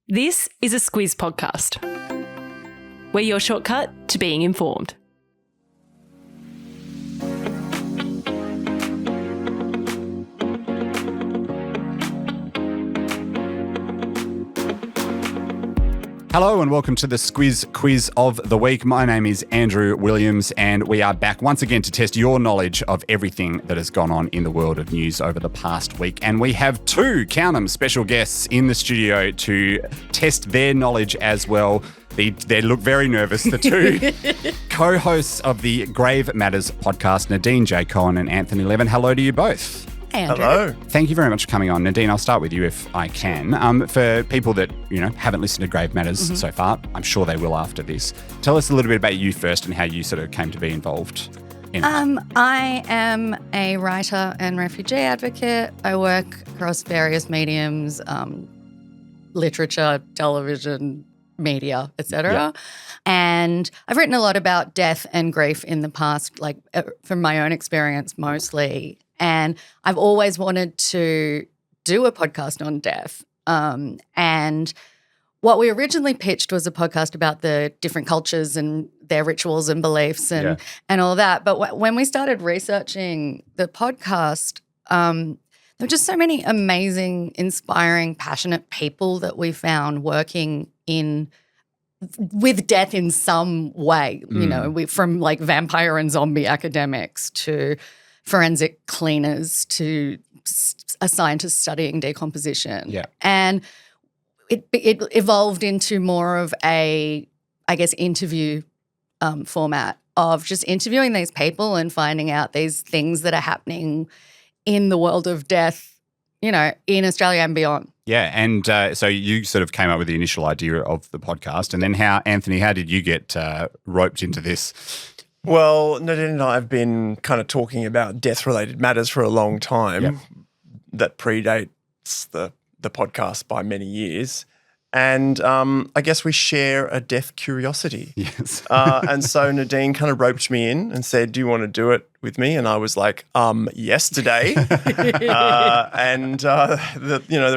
This is a Squiz podcast. We're your shortcut to being informed. Hello and welcome to the Squiz Quiz of the week. My name is Andrew Williams and we are back once again to test your knowledge of everything that has gone on in the world of news over the past week. And we have two, count them, special guests in the studio to test their knowledge as well. They look very nervous, the two co-hosts of the Grave Matters podcast, Nadine J, Cohen and Anthony Levin. Hello to you both. Andrew. Hello. Thank you very much for coming on. Nadine, I'll start with you if I can. For people that, haven't listened to Grave Matters so far, I'm sure they will after this. Tell us a little bit about you first and how you sort of came to be involved in it. I am a writer and refugee advocate. I work across various mediums, literature, television, media, etc. Yeah. And I've written a lot about death and grief in the past, from my own experience mostly. And I've always wanted to do a podcast on death. And what we originally pitched was a podcast about the different cultures and their rituals and beliefs and all that. But when we started researching the podcast, there were just so many amazing, inspiring, passionate people that we found working with death in some way, from like vampire and zombie academics to forensic cleaners to a scientist studying decomposition. Yeah. And it evolved into more of a, interview format of just interviewing these people and finding out these things that are happening in the world of death, in Australia and beyond. Yeah, and so you sort of came up with the initial idea of the podcast, and then Anthony, how did you get roped into this? Well, Nadine and I have been kind of talking about death-related matters for a long time that predates the podcast by many years. And I guess we share a death curiosity. Yes. And so Nadine kind of roped me in and said, do you want to do it with me? And I was like, yes, today. The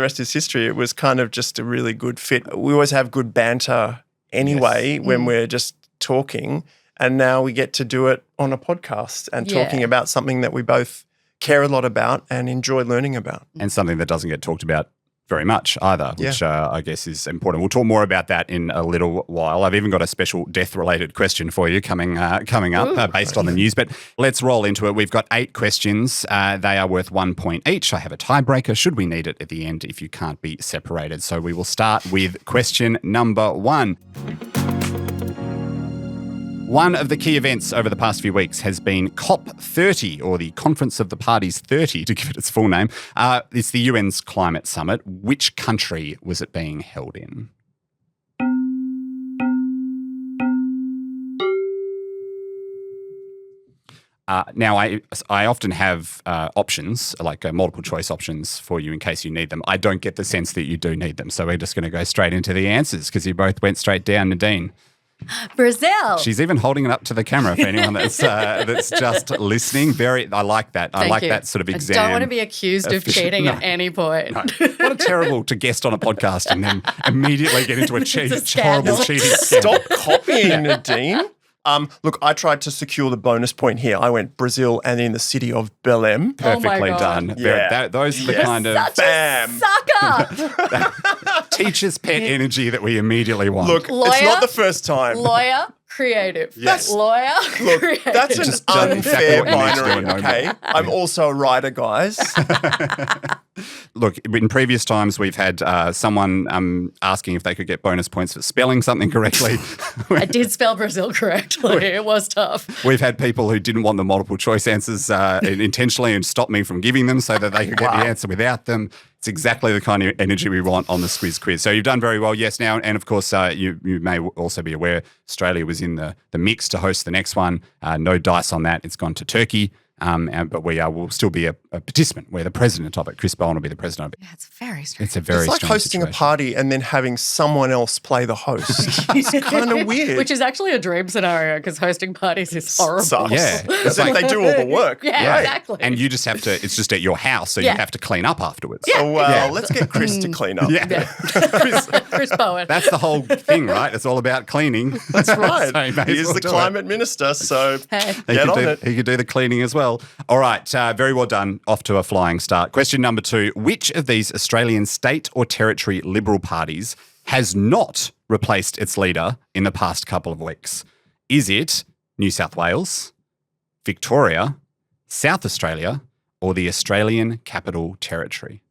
rest is history. It was kind of just a really good fit. We always have good banter anyway when we're just talking. And now we get to do it on a podcast and talking about something that we both care a lot about and enjoy learning about. And something that doesn't get talked about very much either, which I guess is important. We'll talk more about that in a little while. I've even got a special death-related question for you coming up based on the news. But let's roll into it. We've got 8 questions. They are worth 1 point each. I have a tiebreaker should we need it at the end if you can't be separated. So we will start with question number 1. One of the key events over the past few weeks has been COP30, or the Conference of the Parties 30, to give it its full name. It's the UN's climate summit. Which country was it being held in? Now, I often have options, like multiple choice options for you in case you need them. I don't get the sense that you do need them, so we're just going to go straight into the answers because you both went straight down. Nadine. Brazil. She's even holding it up to the camera for anyone that's just listening. I like that. I like that sort of exam. I don't want to be accused of cheating at any point. No. What a terrible to guest on a podcast and then immediately get into a horrible cheating scandal. Stop copying, Nadine. Look, I tried to secure the bonus point here. I went Brazil and in the city of Belém. Perfectly done. Yeah. Those are the kind of Such a sucker. teacher's pet energy that we immediately want. Look, Lawyer? It's not the first time. Lawyer, creative. Yes. Lawyer, Look, creative. that's an Just done exactly unfair what you need to do binary, and no okay? more. I'm also a writer, guys. Look, in previous times we've had someone asking if they could get bonus points for spelling something correctly. I did spell Brazil correctly. It was tough. We've had people who didn't want the multiple choice answers intentionally and stopped me from giving them so that they could get the answer without them. It's exactly the kind of energy we want on the Squiz Quiz. So you've done very well, yes, now. And of course, you may also be aware Australia was in the mix to host the next one. No dice on that. It's gone to Turkey. but will still be a participant. We're the president of it. Chris Bowen will be the president of it. Yeah, it's very strange. It's a very It's like strange hosting a situation. party and then having someone else play the host. It's kind of weird. Which is actually a dream scenario because hosting parties is horrible. Sucks. Yeah. As if they do all the work. Yeah, Right. exactly. And you just have to, it's just at your house, so you Yeah. have to clean up afterwards. Oh, well, let's get Chris to clean up. Yeah. Chris Bowen. That's the whole thing, right? It's all about cleaning. That's right. So you may as He is well the do it. climate minister, so Hey. get on it. He could do the cleaning as well. All right, very well done. Off to a flying start. Question number 2. Which of these Australian state or territory Liberal parties has not replaced its leader in the past couple of weeks? Is it New South Wales, Victoria, South Australia, or the Australian Capital Territory?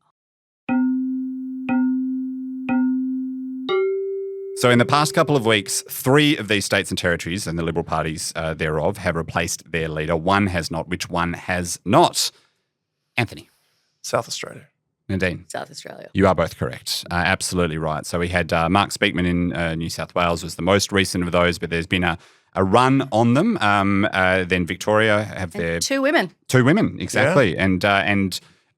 So in the past couple of weeks, 3 of these states and territories and the Liberal parties thereof have replaced their leader. One has not. Which one has not? Anthony. South Australia. Nadine. South Australia. You are both correct. Absolutely right. So we had Mark Speakman in New South Wales was the most recent of those, but there's been a run on them. Then Victoria have their 2 women. 2 women, exactly. And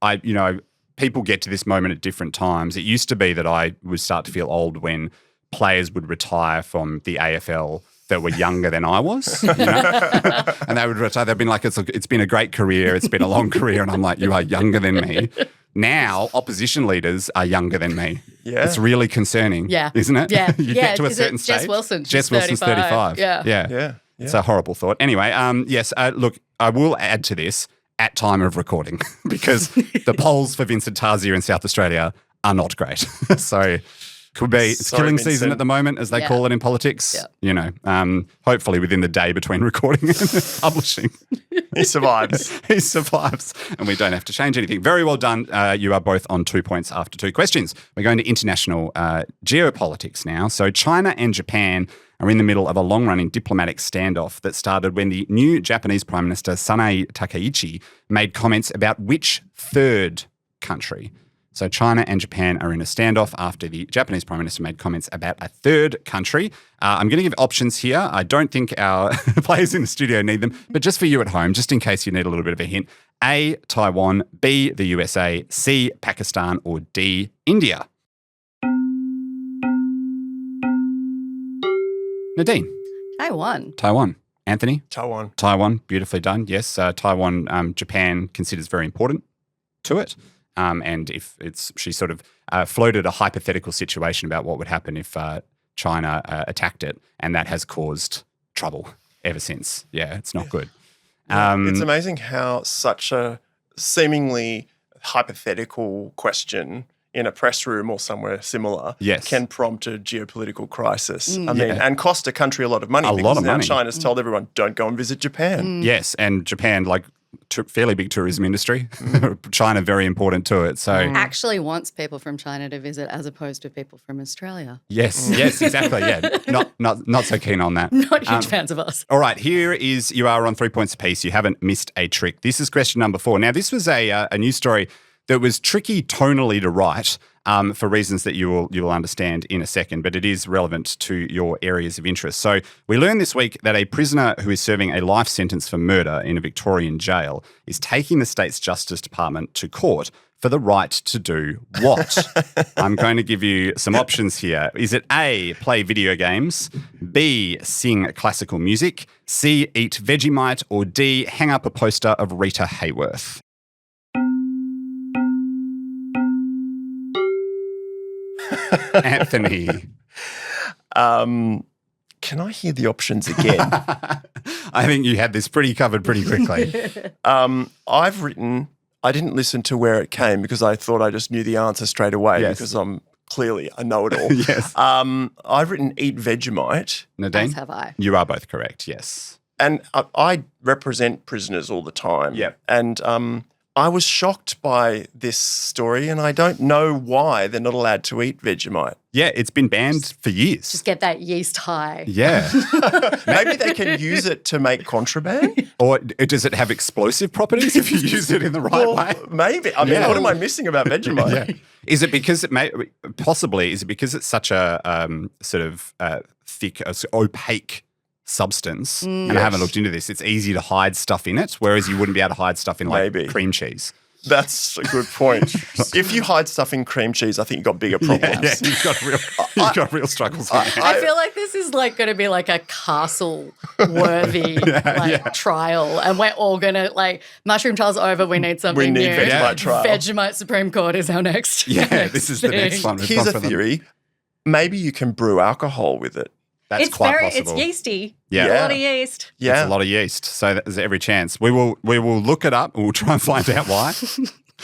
I, people get to this moment at different times. It used to be that I would start to feel old when players would retire from the AFL that were younger than I was, and they would retire. They've been like, it's been a great career. It's been a long career. And I'm like, you are younger than me. Now, opposition leaders are younger than me. Yeah. It's really concerning, Yeah. isn't it? Yeah. You Yeah, get to a 'cause certain it's stage. Jess Wilson. Jess She's Wilson's 35. 35. Yeah. Yeah. It's a horrible thought. Anyway, yes, look, I will add to this at time of recording because the polls for Vincent Tarzia in South Australia are not great. So could be, it's Sorry, killing season Vincent. at the moment, as they Yeah. call it in politics. Yeah. Hopefully within the day between recording and publishing. He survives. He survives, and we don't have to change anything. Very well done. You are both on 2 points after 2 questions. We're going to international geopolitics now. So China and Japan are in the middle of a long-running diplomatic standoff that started when the new Japanese Prime Minister Sanae Takaichi made comments about which third country. So China and Japan are in a standoff after the Japanese Prime Minister made comments about a third country. I'm going to give options here. I don't think our players in the studio need them, but just for you at home, just in case you need a little bit of a hint. A, Taiwan, B, the USA, C, Pakistan, or D, India. Nadine. Taiwan. Anthony. Taiwan. Taiwan, beautifully done. Yes, Taiwan, Japan considers very important to it. And if she sort of floated a hypothetical situation about what would happen if China attacked it, and that has caused trouble ever since. Yeah, it's not good. It's amazing how such a seemingly hypothetical question in a press room or somewhere similar can prompt a geopolitical crisis. I mean, and cost a country a lot of money. Because now China's told everyone, don't go and visit Japan. Yes, and Japan, like fairly big tourism industry. China, very important to it. So Actually wants people from China to visit as opposed to people from Australia. yes, exactly. Yeah, not so keen on that. Not huge fans of us. All right, you are on 3 points apiece. You haven't missed a trick. This is question number 4. Now, this was a news story that was tricky tonally to write for reasons that you will understand in a second, but it is relevant to your areas of interest. So we learned this week that a prisoner who is serving a life sentence for murder in a Victorian jail is taking the state's Justice Department to court for the right to do what? I'm going to give you some options here. Is it A, play video games, B, sing classical music, C, eat Vegemite, or D, hang up a poster of Rita Hayworth? Anthony. Can I hear the options again? I think you had this pretty covered pretty quickly. I didn't listen to where it came because I thought I just knew the answer straight away because I'm clearly a know-it-all. Yes. I've written eat Vegemite. Nadine? As have I. You are both correct, yes. And I represent prisoners all the time. Yep. And I was shocked by this story, and I don't know why they're not allowed to eat Vegemite. Yeah, it's been banned for years. Just get that yeast high. Yeah. Maybe they can use it to make contraband? Or does it have explosive properties if you use it in the right way? Maybe. I mean, what am I missing about Vegemite? Yeah. Is it because is it because it's such a sort of thick, opaque substance, and I haven't looked into this, it's easy to hide stuff in it, whereas you wouldn't be able to hide stuff in like Maybe. cream cheese. That's a good point. If you hide stuff in cream cheese, I think you've got bigger problems. Yeah, you've got real struggles. I feel like this is like going to be like a castle-worthy trial, and we're all going to like mushroom trial's over. We need something We need new. Vegemite trial. Vegemite Supreme Court is our next. This is the next thing. one. We've Here's gone a for them. theory. Maybe you can brew alcohol with it. That's It's quite possible. It's yeasty. Yeah. A lot of yeast. Yeah. It's a lot of yeast, so there's every chance. We will look it up and we'll try and find out why.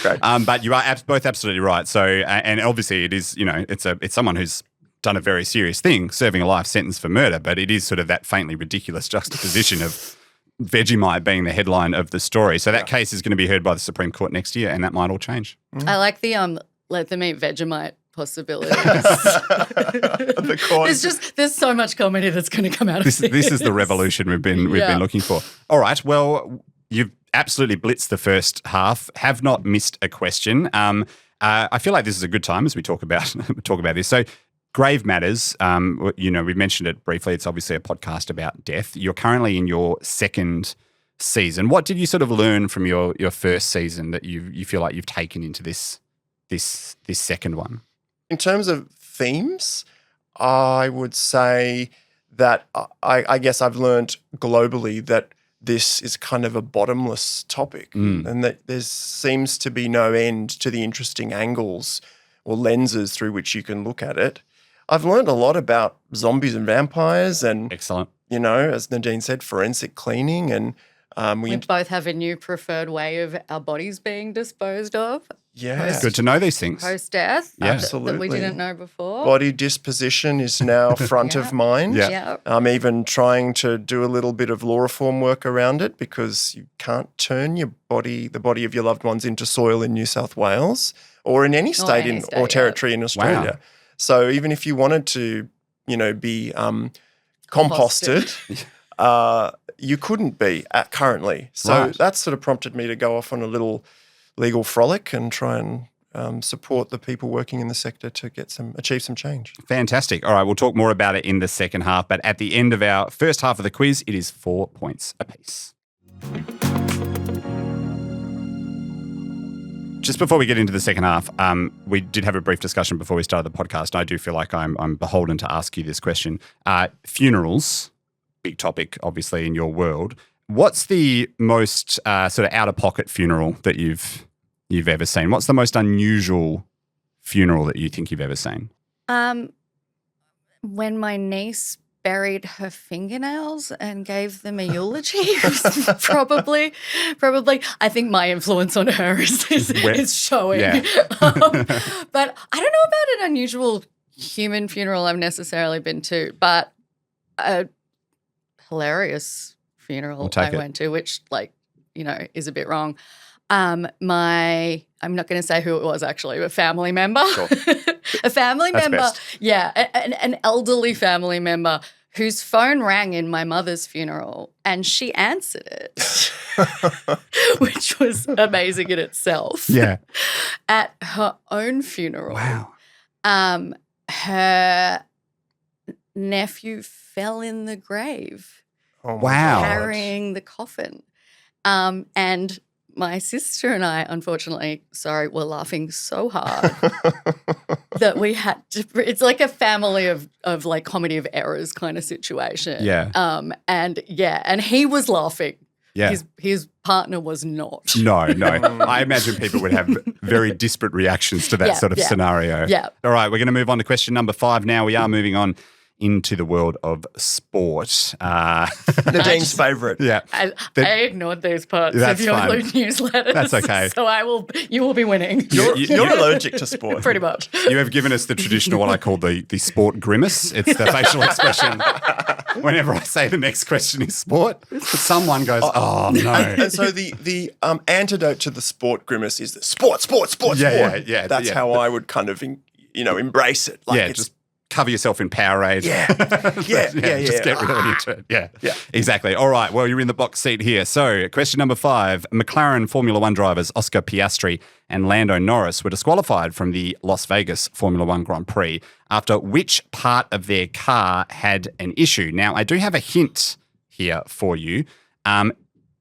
Great. But you are both absolutely right. So, and obviously it is, it's someone who's done a very serious thing, serving a life sentence for murder, but it is sort of that faintly ridiculous juxtaposition of Vegemite being the headline of the story. So that case is going to be heard by the Supreme Court next year, and that might all change. I like the let them eat Vegemite possibilities. The court. There's so much comedy that's going to come out of this. This is the revolution we've been looking for. All right. Well, you've absolutely blitzed the first half. Have not missed a question. I feel like this is a good time as we talk about this. So, Grave Matters. We've mentioned it briefly. It's obviously a podcast about death. You're currently in your second season. What did you sort of learn from your first season that you feel like you've taken into this second one? In terms of themes, I would say that I guess I've learned globally that this is kind of a bottomless topic and that there seems to be no end to the interesting angles or lenses through which you can look at it. I've learned a lot about zombies and vampires and, Excellent. as Nadine said, forensic cleaning and We both have a new preferred way of our bodies being disposed of yeah. Good to know these things. post-death Yeah. that we Absolutely. didn't know before. Body disposition is now front of mind. Yeah. Yeah. I'm even trying to do a little bit of law reform work around it because you can't turn the body of your loved ones into soil in New South Wales or in any state any state, or territory in Australia. So even if you wanted to, be composted, you couldn't be currently. So Right. that's sort of prompted me to go off on a little legal frolic and try and support the people working in the sector to achieve some change. Fantastic. All right, we'll talk more about it in the second half, but at the end of our first half of the quiz, it is 4 points apiece. Just before we get into the second half, we did have a brief discussion before we started the podcast. I do feel like I'm beholden to ask you this question. Funerals, big topic, obviously, in your world. What's the most sort of out-of-pocket funeral that you've ever seen? What's the most unusual funeral that you think you've ever seen? When my niece buried her fingernails and gave them a eulogy, probably. I think my influence on her is showing. Yeah. But I don't know about an unusual human funeral I've necessarily been to, but a hilarious funeral I went to, which is a bit wrong. I'm not going to say who it was actually, but a family member. Sure. A family That's member. best. Yeah, an elderly family member whose phone rang in my mother's funeral and she answered it, which was amazing in itself. Yeah. At her own funeral. Wow. Her nephew fell in the grave. Oh my Wow. God. Carrying the coffin. And my sister and I, unfortunately, were laughing so hard that we had to. It's like a family of like comedy of errors kind of situation. Yeah. And he was laughing. Yeah. His partner was not. No. I imagine people would have very disparate reactions to that sort of scenario. Yeah. All right, we're going to move on to question number 5 now. We are moving on into the world of sport. Nadine's favourite. Yeah. I ignored those parts That's of your fine. newsletters. That's okay. So you will be winning. You're allergic to sport. Pretty much. You have given us the traditional, what I call the sport grimace. It's the facial expression. Whenever I say the next question is sport, someone goes, oh, no. And so the antidote to the sport grimace is the sport. Yeah. That's how I would kind of, embrace it. Like Yeah, it's just cover yourself in Powerade. Yeah. Just get really into it. Yeah, exactly. All right, well, you're in the box seat here. So question number 5, McLaren Formula One drivers Oscar Piastri and Lando Norris were disqualified from the Las Vegas Formula One Grand Prix after which part of their car had an issue? Now, I do have a hint here for you.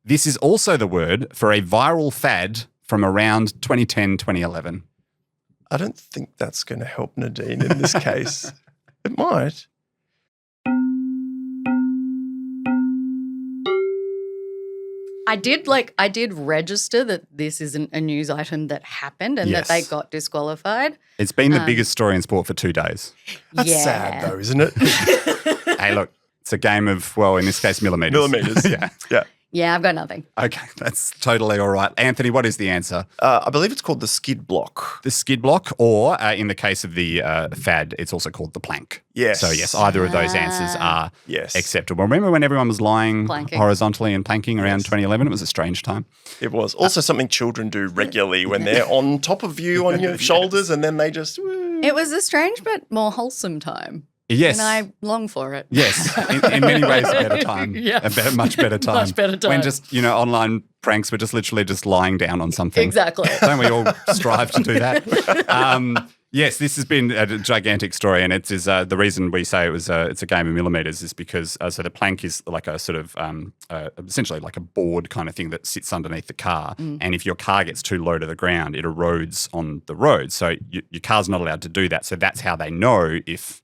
This is also the word for a viral fad from around 2010, 2011. I don't think that's going to help Nadine in this case. It might. I did register that this isn't a news item that happened and that they got disqualified. It's been the biggest story in sport for 2 days. That's sad though, isn't it? Hey, look, it's a game of, well, in this case, millimetres. Millimetres. Yeah. Yeah, I've got nothing. Okay, that's totally all right. Anthony, what is the answer? I believe it's called the skid block. The skid block, or in the case of the fad, it's also called the plank. Yes. So, yes, either of those answers are acceptable. Remember when everyone was lying horizontally and planking around 2011? It was a strange time. It was. Also something children do regularly when they're on top of you on your shoulders and then they just... Woo. It was a strange but more wholesome time. Yes. And I long for it. Yes. In many ways, a better time. Much better time. Much better time. When just, online pranks were just literally just lying down on something. Exactly. Don't we all strive to do that? Yes, this has been a gigantic story, and it is the reason we say it's a game of millimetres is because so the plank is like a sort of essentially like a board kind of thing that sits underneath the car, and if your car gets too low to the ground, it erodes on the road. So your car's not allowed to do that. So that's how they know if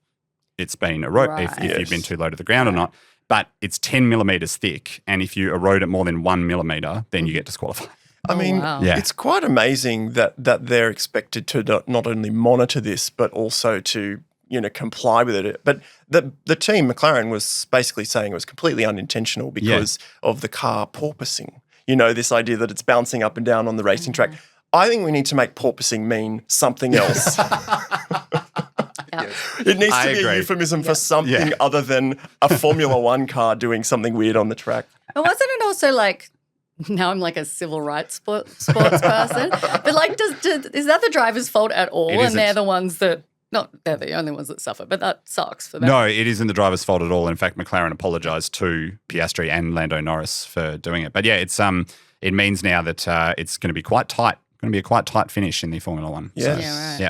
it's been eroded, if you've been too low to the ground or not. But it's 10 millimetres thick, and if you erode it more than 1 millimetre, then you get disqualified. I mean, it's quite amazing that they're expected to not only monitor this, but also to, comply with it. But the team, McLaren, was basically saying it was completely unintentional because of the car porpoising. This idea that it's bouncing up and down on the racing track. I think we need to make porpoising mean something else. It needs to be a euphemism for something other than a Formula One car doing something weird on the track. But wasn't it also like, now I'm like a civil rights sports person, but like is that the driver's fault at all? And they're the ones that, not they're the only ones that suffer, but that sucks for them. No, it isn't the driver's fault at all. In fact, McLaren apologised to Piastri and Lando Norris for doing it. But yeah, it means now that it's going to be quite tight. Going to be a quite tight finish in the Formula One. Yes.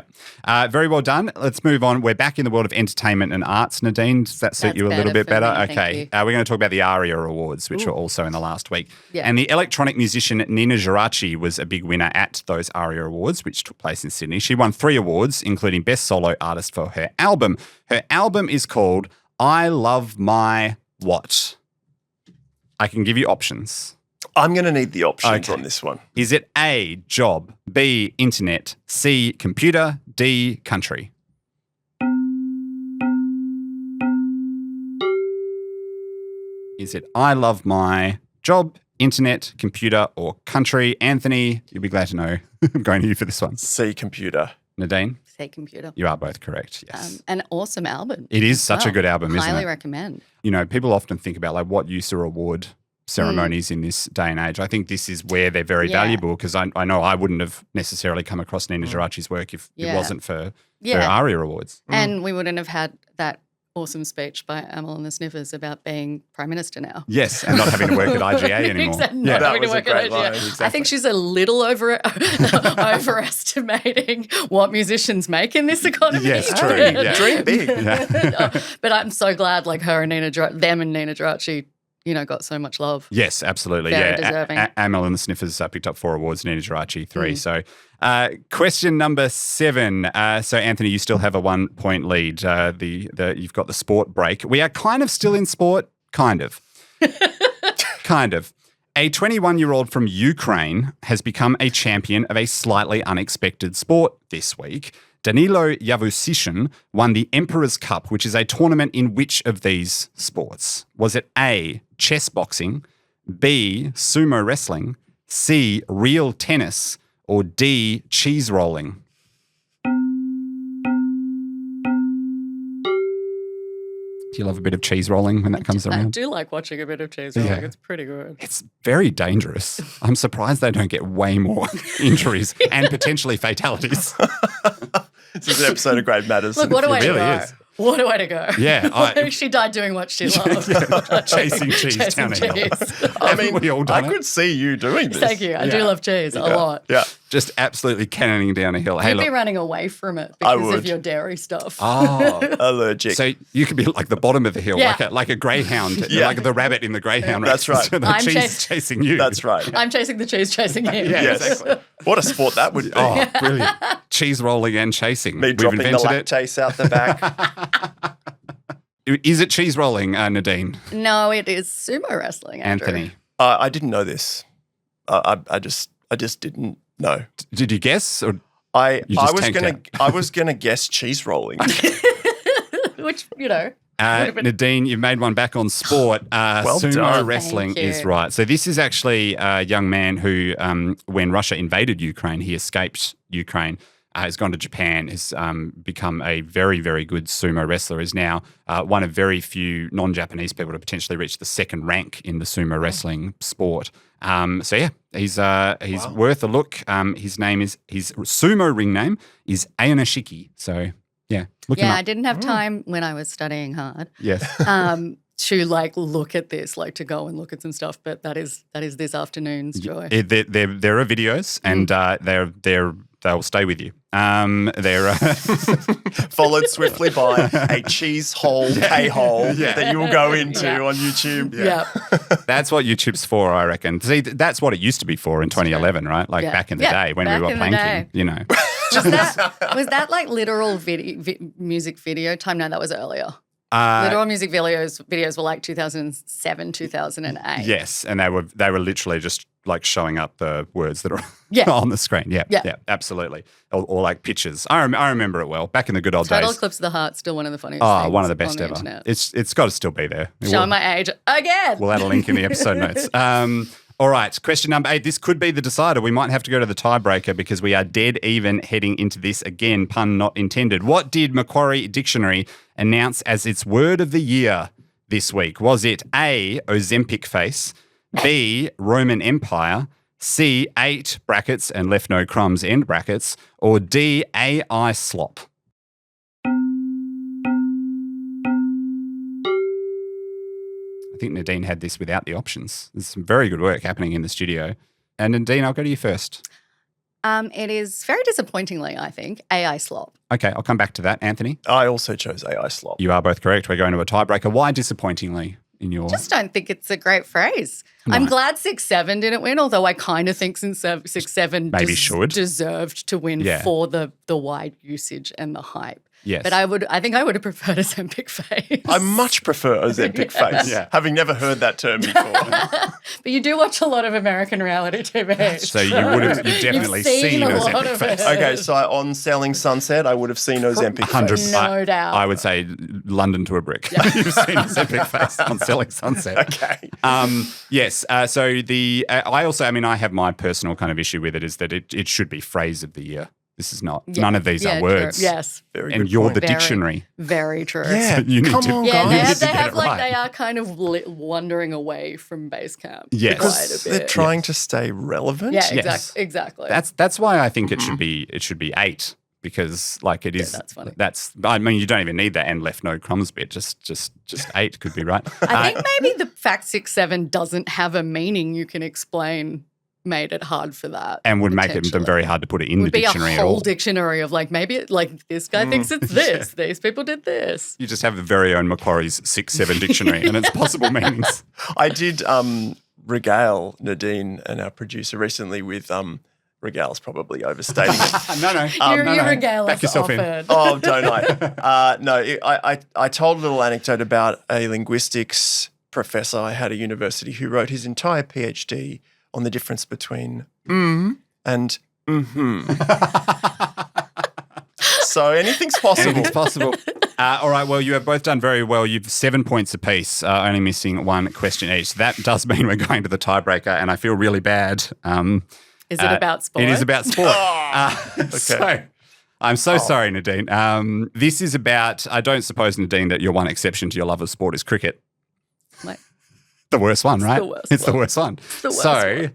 Very well done. Let's move on. We're back in the world of entertainment and arts. Nadine, does that suit you a little bit better? Okay. We're going to talk about the ARIA Awards, which were also in the last week. Yeah. And the electronic musician Nina Geraci was a big winner at those ARIA Awards, which took place in Sydney. She won 3 awards, including Best Solo Artist for her album. Her album is called I Love My What? I can give you options. I'm going to need the options on this one. Is it A, job, B, internet, C, computer, D, country? Is it I love my job, internet, computer, or country? Anthony, you'll be glad to know I'm going to you for this one. C, computer. Nadine? C, computer. You are both correct, yes. An awesome album. It is such a good album, isn't it? Highly recommend. People often think about like what use are award ceremonies in this day and age. I think this is where they're very valuable because I know I wouldn't have necessarily come across Nina Geraci's work if it wasn't for her ARIA Awards. And we wouldn't have had that awesome speech by Amel and the Sniffers about being Prime Minister now. Yes, and not having to work at IGA anymore. Exactly. Not having to work at IGA. Exactly. I think she's a little overestimating what musicians make in this economy. Yes, true. Yeah. Dream big. But I'm so glad like her and Nina Geraci got so much love. Yes, absolutely. Very deserving. Amel and the Sniffers picked up 4 awards, Nina Geraci 3. So question number 7. So Anthony, you still have a 1-point lead. You've got the sport break. We are kind of still in sport, kind of. Kind of. A 21-year-old from Ukraine has become a champion of a slightly unexpected sport this week. Danilo Yavusishin won the Emperor's Cup, which is a tournament in which of these sports? Was it A, chess boxing, B, sumo wrestling, C, real tennis, or D, cheese rolling? Do you love a bit of cheese rolling when that comes around? I do like watching a bit of cheese rolling. It's pretty good. It's very dangerous. I'm surprised they don't get way more injuries and potentially fatalities. This is an episode of Great Matters. Look, what do I know? It really is. What a way to go. Yeah. She died doing what she loved. Chasing cheese down a hill. I mean, we all done I it? could see you doing this. Thank you. I do love cheese a lot. Yeah. Just absolutely cannoning down a hill. Hey, You'd be look. running away from it I because of would. your dairy stuff. Oh. Allergic. So you could be like the bottom of the hill, Yeah. like a greyhound, Yeah. like the rabbit in the greyhound race. That's right. So the I'm cheese chasing you. That's right. I'm chasing the cheese, chasing you. Yeah, Yes. exactly. What a sport that would be. Oh, brilliant. Cheese rolling and chasing. Me We've dropping the invented it. lactase out the back. Is it cheese rolling, Nadine? No, it is sumo wrestling, Andrew. Anthony? I didn't know this. I just didn't know. Did you guess? Or I You just was tanked gonna guess cheese rolling. Which, you know. Nadine, you've made one back on sport. Sumo done. wrestling Thank you. is right. So this is actually a young man who, when Russia invaded Ukraine, he escaped Ukraine. Has gone to Japan, has become a very, very good sumo wrestler, is now one of very few non-Japanese people to potentially reach the second rank in the sumo wrestling sport. So yeah, he's worth a look. His sumo ring name is Ayanashiki. So yeah, look him Yeah, up. I didn't have time when I was studying hard Yes. to like look at this, like to go and look at some stuff. But that is this afternoon's joy. There are videos, and they'll stay with you. They're Followed swiftly by a cheese hole, K-hole that you will go into Yeah. on YouTube. Yeah. that's what YouTube's for, I reckon. See, that's what it used to be for in 2011, right? Like Yeah. back in the Yeah, day when we back were in the planking, day. you know. Was that like literal music video time? No, that was earlier. Literal music videos were like 2007, 2008. Yes, and they were literally just like showing up the words that are Yeah. on the screen. Yeah, Yeah. absolutely. Or like pictures. I remember it well. Back in the good old Total days. Eclipse of the Heart, still one of the funniest Oh, things one of the on best the ever. internet. It's got to still be there. Showing my age again. We'll add a link in the episode notes. All right, question number 8. This could be the decider. We might have to go to the tiebreaker because we are dead even heading into this again, pun not intended. What did Macquarie Dictionary announce as its word of the year this week? Was it A, Ozempic face, B, Roman Empire, C, 8 brackets and left no crumbs end brackets, or D, AI slop? I think Nadine had this without the options. There's some very good work happening in the studio. And Nadine, I'll go to you first. It is very disappointingly, I think, AI slop. Okay, I'll come back to that. Anthony, I also chose AI slop. you are both correct. We're going to a tiebreaker. Why disappointingly in your... Just don't think it's a great phrase. I'm glad 6-7 didn't win, although I kind of think 6-7 Maybe should. deserved to win Yeah. for the wide usage and the hype. Yes. But I think I would have preferred Ozempic face. I much prefer Ozempic face, Yeah. having never heard that term before. But you do watch a lot of American reality TV. So you would have you've definitely You've seen a lot Ozempic of face. it. Okay, so on Selling Sunset, I would have seen Ozempic 100%. face. No doubt. I would say London to a brick. You've seen Ozempic face on Selling Sunset. Okay. Yes. So I have my personal kind of issue with it is that it should be phrase of the year. This is not. Yeah. None of these are Yeah, words. true. Yes. Very And good you're point. the Very- dictionary. Very true. Yeah, You need come to- on, Yeah, guys. they get have it like right. they are kind of wandering away from base camp. Yes. quite Because a they're bit. trying to stay relevant. Yeah, Yes. exactly. That's why I think it should be 8 because like it is. that's funny. I mean you don't even need that and left no crumbs bit. Just 8 could be right. I think maybe the fact 6-7 doesn't have a meaning you can explain made it hard for that. and would make it potentially. very hard to put it in the Would be a dictionary at whole all. dictionary of like maybe this guy thinks it's this. These people did this. You just have the very own Macquarie's 6-7 dictionary and its possible meanings. I did regale Nadine and our producer recently with regale's probably overstating it. No. You regale Back us yourself in. often. Oh, don't I? I told a little anecdote about a linguistics professor I had at university who wrote his entire PhD on the difference between and So anything's possible. Anything's possible. All right, well, you have both done very well. You've 7 points apiece, only missing 1 question each. That does mean we're going to the tiebreaker, and I feel really bad. Is it about sport? It is about sport. Okay. So I'm so sorry, Nadine. This is about, I don't suppose, Nadine, that your one exception to your love of sport is cricket. Like, the worst one, right? It's the worst one. the worst So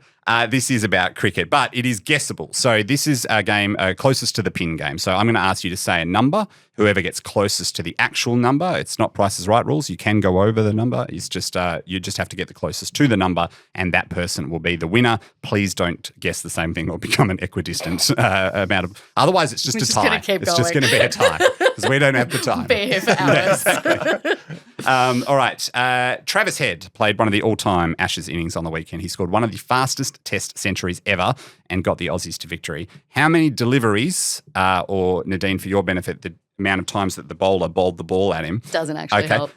this is about cricket, but it is guessable. So this is a game closest to the pin game. So I'm going to ask you to say a number. Whoever gets closest to the actual number, it's not Price is Right rules. You can go over the number. It's just you just have to get the closest to the number, and that person will be the winner. Please don't guess the same thing or become an equidistant amount of. Otherwise, it's just a tie. It's just going to be a tie because we don't have the time. Be here for hours. All right. Travis Head played one of the all-time Ashes innings on the weekend. He scored one of the fastest Test centuries ever and got the Aussies to victory. How many deliveries, or Nadine, for your benefit, the amount of times that the bowler bowled the ball at him. Doesn't actually help.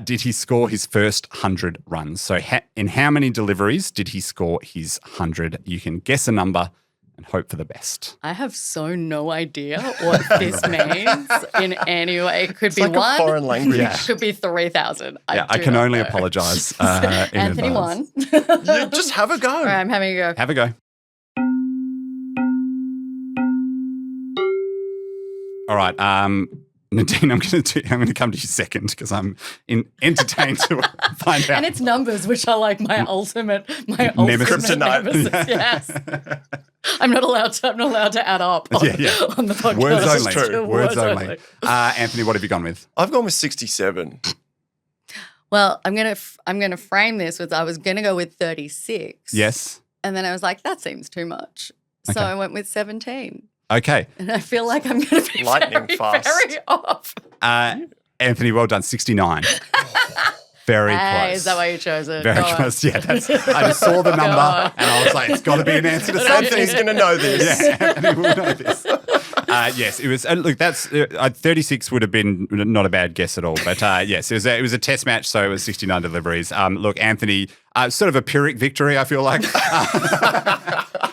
Did he score his first 100 runs? So in how many deliveries did he score his 100? You can guess a number and hope for the best. I have no idea what this means in any way. It could be like one. A foreign language. Yeah. It could be 3,000. I can only apologise in Anthony advance. won. You just have a go. All right, I'm having a go. Have a go. All right, Nadine, I'm going to come to you second because I'm entertained to find out. And it's numbers, which are like my ultimate Nemesis. nemesis. Yes, I'm not allowed to add up on the podcast. Words This is only. true. Words only. Anthony, what have you gone with? I've gone with 67. Well, I'm gonna frame this with I was gonna go with 36. Yes. And then I was like, that seems too much, so I went with 17. Okay. And I feel like I'm going to be Lightning fast. very off. Anthony, well done. 69. Very close. Is that why you chose it? Very close. Yeah, I just saw the number and I was like, it's got to be an answer to something. Anthony's going to know this. Yeah, Anthony will know this. Yes, it was. Look, that's 36 would have been not a bad guess at all. But yes, it was a test match, so it was 69 deliveries. Look, Anthony, sort of a Pyrrhic victory, I feel like.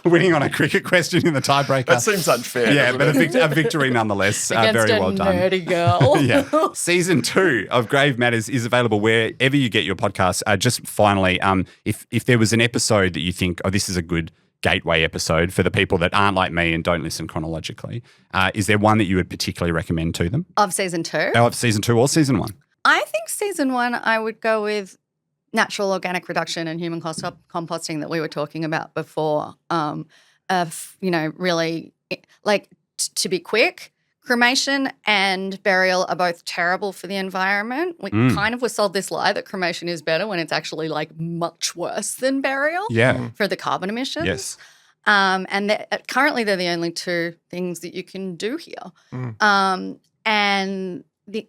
Winning on a cricket question in the tiebreaker. That seems unfair. Yeah, but a victory nonetheless. Very well done. Nerdy girl. Yeah. Season 2 of Grave Matters is available wherever you get your podcasts. Just finally, if there was an episode that you think, oh, this is a good gateway episode for the people that aren't like me and don't listen chronologically, is there one that you would particularly recommend to them? Of season 2? Of season 2 or season 1? I think season 1, I would go with natural organic reduction and human composting that we were talking about before. Really, like to be quick, cremation and burial are both terrible for the environment. We kind of were sold this lie that cremation is better when it's actually like much worse than burial for the carbon emissions. Yes. And currently they're the only two things that you can do here.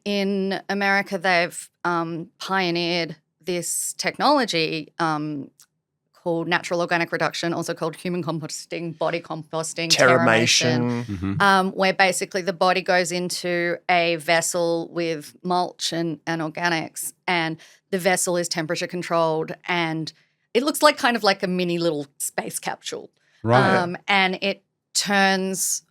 In America, they've pioneered this technology called natural organic reduction, also called human composting, body composting, terramation, where basically the body goes into a vessel with mulch and organics, and the vessel is temperature controlled, and it looks like kind of like a mini little space capsule. Right. And it turns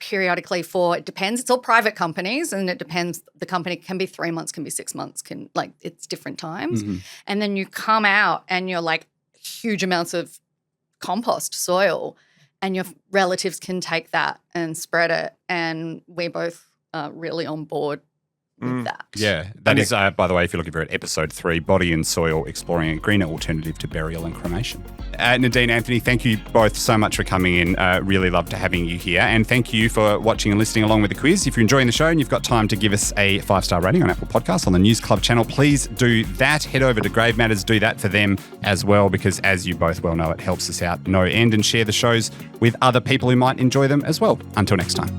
periodically it depends. It's all private companies, and it depends. The company can be 3 months, can be 6 months, it's different times. And then you come out and you're like huge amounts of compost soil, and your relatives can take that and spread it. And we're both really on board with that. Yeah, that is, by the way, if you're looking for it, episode 3, Body and Soil, Exploring a Greener Alternative to Burial and Cremation. Nadine, Anthony, thank you both so much for coming in. Really loved having you here. And thank you for watching and listening along with the quiz. If you're enjoying the show and you've got time to give us a 5-star rating on Apple Podcasts on the News Club channel, please do that. Head over to Grave Matters, do that for them as well, because as you both well know, it helps us out no end, and share the shows with other people who might enjoy them as well. Until next time.